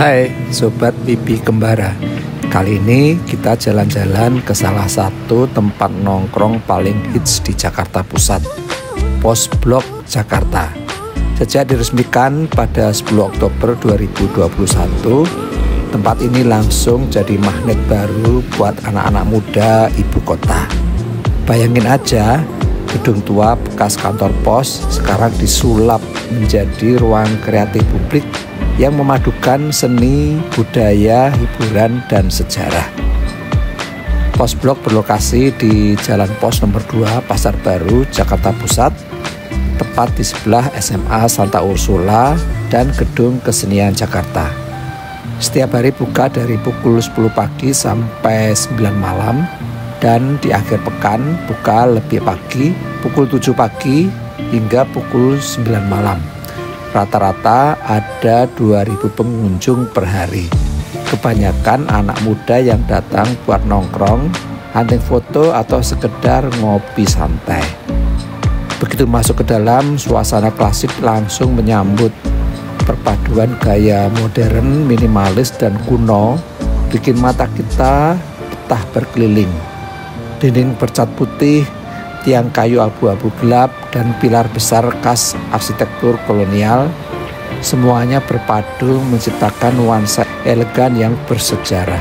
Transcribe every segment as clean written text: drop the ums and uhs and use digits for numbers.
Hai Sobat Pipi Kembara. Kali ini kita jalan-jalan ke salah satu tempat nongkrong paling hits di Jakarta Pusat, Pos Blok Jakarta. Sejak diresmikan pada 10 Oktober 2021, tempat ini langsung jadi magnet baru buat anak-anak muda ibu kota. Bayangin aja, gedung tua bekas kantor pos sekarang disulap menjadi ruang kreatif publik yang memadukan seni, budaya, hiburan, dan sejarah. Pos Blok berlokasi di Jalan Pos nomor 2 Pasar Baru, Jakarta Pusat, tepat di sebelah SMA Santa Ursula dan Gedung Kesenian Jakarta. Setiap hari buka dari pukul 10 pagi sampai 9 malam, dan di akhir pekan buka lebih pagi, pukul 7 pagi hingga pukul 9 malam. Rata-rata ada 2.000 pengunjung per hari. Kebanyakan anak muda yang datang buat nongkrong, hunting foto, atau sekedar ngopi santai. Begitu masuk ke dalam, suasana klasik langsung menyambut. Perpaduan gaya modern, minimalis, dan kuno bikin mata kita betah berkeliling. Dinding bercat putih, tiang kayu abu-abu gelap, dan pilar besar khas arsitektur kolonial, semuanya berpadu menciptakan nuansa elegan yang bersejarah.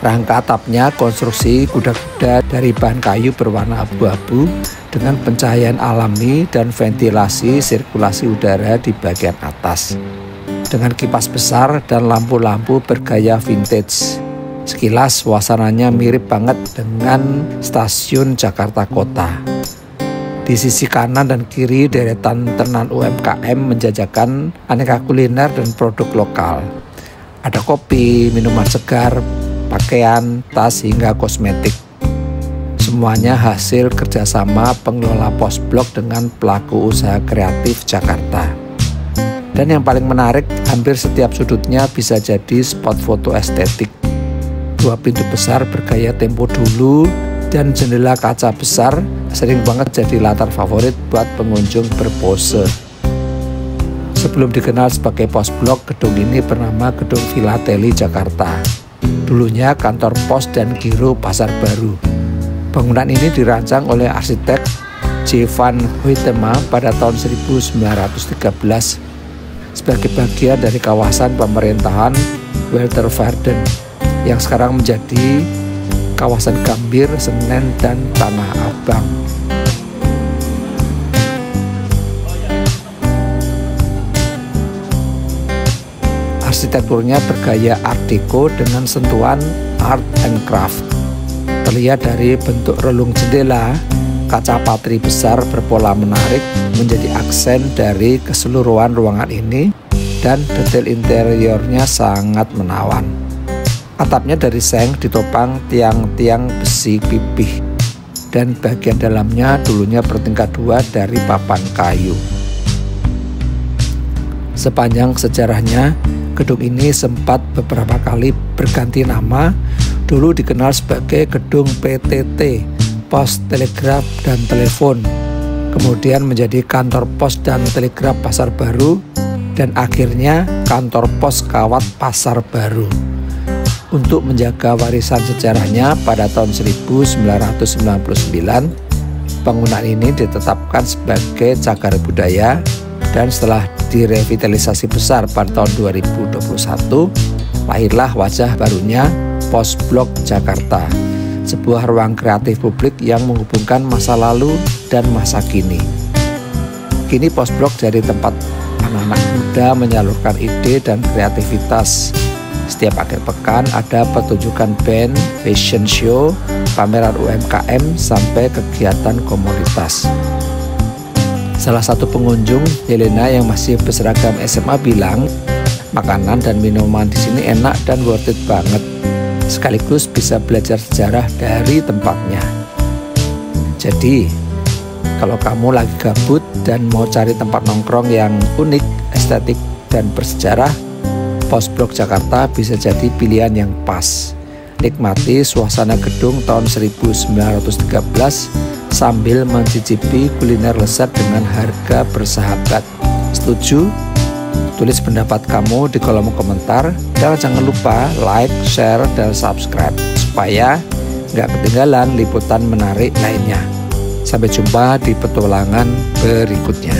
Rangka atapnya konstruksi kuda-kuda dari bahan kayu berwarna abu-abu dengan pencahayaan alami dan ventilasi sirkulasi udara di bagian atas. Dengan kipas besar dan lampu-lampu bergaya vintage. Sekilas suasananya mirip banget dengan stasiun Jakarta Kota. Di sisi kanan dan kiri deretan tenan UMKM menjajakan aneka kuliner dan produk lokal. Ada kopi, minuman segar, pakaian, tas hingga kosmetik. Semuanya hasil kerjasama pengelola Pos Blok dengan pelaku usaha kreatif Jakarta. Dan yang paling menarik, hampir setiap sudutnya bisa jadi spot foto estetik. 2 pintu besar bergaya tempo dulu dan jendela kaca besar sering banget jadi latar favorit buat pengunjung berpose. Sebelum dikenal sebagai Pos Blok, gedung ini bernama Gedung Filateli Jakarta. Dulunya kantor pos dan giro Pasar Baru. Bangunan ini dirancang oleh arsitek J. van Hoytema pada tahun 1913 sebagai bagian dari kawasan pemerintahan Welterwaarden yang sekarang menjadi kawasan Gambir, Senen, dan Tanah Abang. Arsitekturnya bergaya Art Deco dengan sentuhan art and craft. Terlihat dari bentuk relung jendela, kaca patri besar berpola menarik menjadi aksen dari keseluruhan ruangan ini, dan detail interiornya sangat menawan. Atapnya dari seng ditopang tiang-tiang besi pipih, dan bagian dalamnya dulunya bertingkat 2 dari papan kayu. Sepanjang sejarahnya, gedung ini sempat beberapa kali berganti nama. Dulu dikenal sebagai Gedung PTT, Pos Telegraf dan Telepon, kemudian menjadi Kantor Pos dan Telegraf Pasar Baru, dan akhirnya Kantor Pos Kawat Pasar Baru. Untuk menjaga warisan sejarahnya, pada tahun 1999, bangunan ini ditetapkan sebagai cagar budaya, dan setelah direvitalisasi besar pada tahun 2021, lahirlah wajah barunya Pos Blok Jakarta, sebuah ruang kreatif publik yang menghubungkan masa lalu dan masa kini. Kini Pos Blok jadi tempat anak-anak muda menyalurkan ide dan kreativitas. Setiap akhir pekan ada pertunjukan band, fashion show, pameran UMKM, sampai kegiatan komunitas. Salah satu pengunjung, Helena, yang masih berseragam SMA bilang, makanan dan minuman di sini enak dan worth it banget. Sekaligus bisa belajar sejarah dari tempatnya. Jadi, kalau kamu lagi gabut dan mau cari tempat nongkrong yang unik, estetik, dan bersejarah, Pos Blok Jakarta bisa jadi pilihan yang pas. Nikmati suasana gedung tahun 1913 sambil mencicipi kuliner lezat dengan harga bersahabat. Setuju? Tulis pendapat kamu di kolom komentar dan jangan lupa like, share, dan subscribe supaya nggak ketinggalan liputan menarik lainnya. Sampai jumpa di petualangan berikutnya.